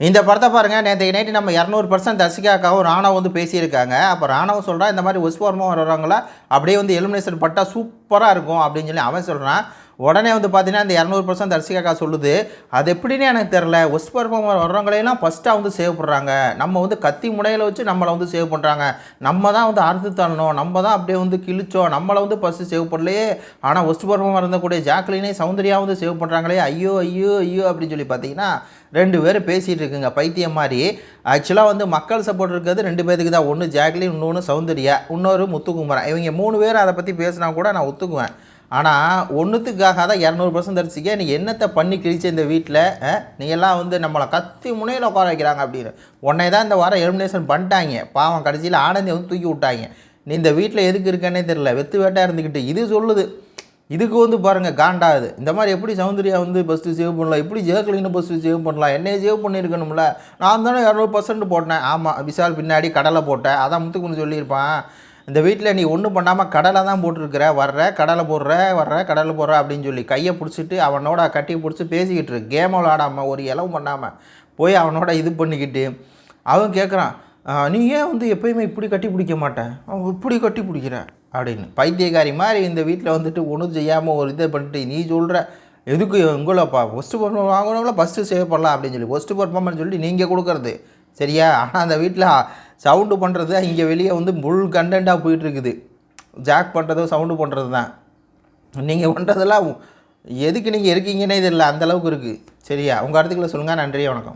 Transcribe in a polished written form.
இந்த படத்தை பாருங்கள். நேற்று நைட்டு நம்ம 200% தர்ஷிகாக்காவும் ராணாவும் வந்து பேசியிருக்காங்க. அப்போ ராணாவும் சொல்கிறான், இந்த மாதிரி ஒஸ்வர்மா வர்றவங்களா அப்படியே வந்து எலிமினேஷன் பட்டா சூப்பராக இருக்கும் அப்படின்னு சொல்லி அவன் சொல்கிறான். உடனே வந்து பார்த்தீங்கன்னா இந்த 200% தர்ஷிகாக்கா சொல்லுது, அது எப்படின்னு எனக்கு தெரில, ஒஸ்வர்மா வர்றவங்களையெல்லாம் ஃபஸ்ட்டாக வந்து சேவ் பண்ணுறாங்க. நம்ம வந்து கத்தி முனையில் வச்சு நம்மளை வந்து சேவ் பண்ணுறாங்க. நம்ம தான் வந்து அறுத்து தள்ளணும், நம்ம தான் அப்படியே வந்து கிழிச்சோம், நம்மளை வந்து ஃபஸ்ட்டு சேவ் பண்ணலையே. ஆனால் ஒஸ்வர்மா இருந்தக்கூடிய ஜாக்லினே சௌந்தர்யா வந்து சேவ் பண்ணுறாங்களே, ஐயோ ஐயோ ஐயோ அப்படின்னு சொல்லி பார்த்தீங்கன்னா 2 பேரும் பேசிகிட்டு இருக்குங்க பைத்தியம் மாதிரி. ஆக்சுவலாக வந்து மக்கள் சப்போர்ட் இருக்கிறது 2 பேருக்கு தான். ஒன்று ஜாக்லின், இன்னொன்று சௌந்தர்யா, இன்னொரு முத்துக்குமரன். இவங்க 3 பேர் அதை பற்றி பேசினா கூட நான் ஒத்துக்குவேன். ஆனால் ஒன்றுத்துக்காக தான் 200% தரிசிக்க நீ என்னத்தை பண்ணி கிழிச்ச இந்த வீட்டில். நீங்கள்லாம் வந்து நம்மளை கத்தி முனையில் உட்கார வைக்கிறாங்க அப்படின்னு. உன்னை தான் இந்த வாரம் எலிமினேஷன் பண்ணிட்டாங்க. பாவம் கடைசியில் ஆனந்தி வந்து தூக்கி விட்டாங்க. நீ இந்த வீட்டில் எதுக்கு இருக்கன்னே தெரில, வெத்து வேட்டாக இருந்துக்கிட்டு இது சொல்லுது. இதுக்கு வந்து பாருங்கள் காண்டாகுது. இந்த மாதிரி எப்படி சௌந்தர்யா வந்து ஃபஸ்ட்டு சேவ் பண்ணலாம், எப்படி ஜாக்லின்னு ஃபஸ்ட்டு சேவ் பண்ணலாம், என்னைய சேவ் பண்ணியிருக்கணும்ல. நான் தானே 200% போட்டேன். ஆமாம், விஷால் பின்னாடி கடலை போட்டேன். அதான் முத்துக்குன்னு சொல்லியிருப்பான், இந்த வீட்டில் நீ ஒன்றும் பண்ணாமல் கடலை தான் போட்டிருக்கிற, வர்ற கடலை போடுற, வர்ற கடலை போடுற அப்படின்னு சொல்லி கையை பிடிச்சிட்டு அவனோட கட்டி பிடிச்சி பேசிக்கிட்டு இருக்கு. கேம் விளாடாமல் ஒரு இலவு பண்ணாமல் போய் அவனோட இது பண்ணிக்கிட்டு அவன் கேட்குறான், நீ ஏன் வந்து எப்போயுமே இப்படி கட்டி பிடிக்க மாட்டேன், அவன் இப்படி கட்டி பிடிக்கிறேன் அப்படின்னு. பைத்தியக்காரி மாதிரி இந்த வீட்டில் வந்துட்டு ஒன்றும் செய்யாமல் ஒரு இதை பண்ணிட்டு நீ சொல்கிற எதுக்கு உங்களப்பா ஃபஸ்ட்டு பர்ஃபார்மன்ஸ் வாங்கினவங்கள ஃபஸ்ட்டு சேவ் பண்ணலாம் அப்படின்னு சொல்லி ஃபஸ்ட்டு பர்ஃபார்மன்ஸ் சொல்லி நீங்கள் கொடுக்குறது சரியா. ஆனால் அந்த வீட்டில் சவுண்டு பண்ணுறது இங்கே வெளியே வந்து முள் கண்டென்ட்டாக போயிட்டுருக்குது. ஜாக் பண்ணுறதும் சவுண்டு பண்ணுறது தான். நீங்கள் பண்ணுறதெல்லாம் எதுக்கு நீங்கள் இருக்கீங்கன்னே தெரியல, அந்தளவுக்கு இருக்குது சரியா. உங்கள் இடத்துக்குள்ள சொல்லுங்கள். நன்றி, வணக்கம்.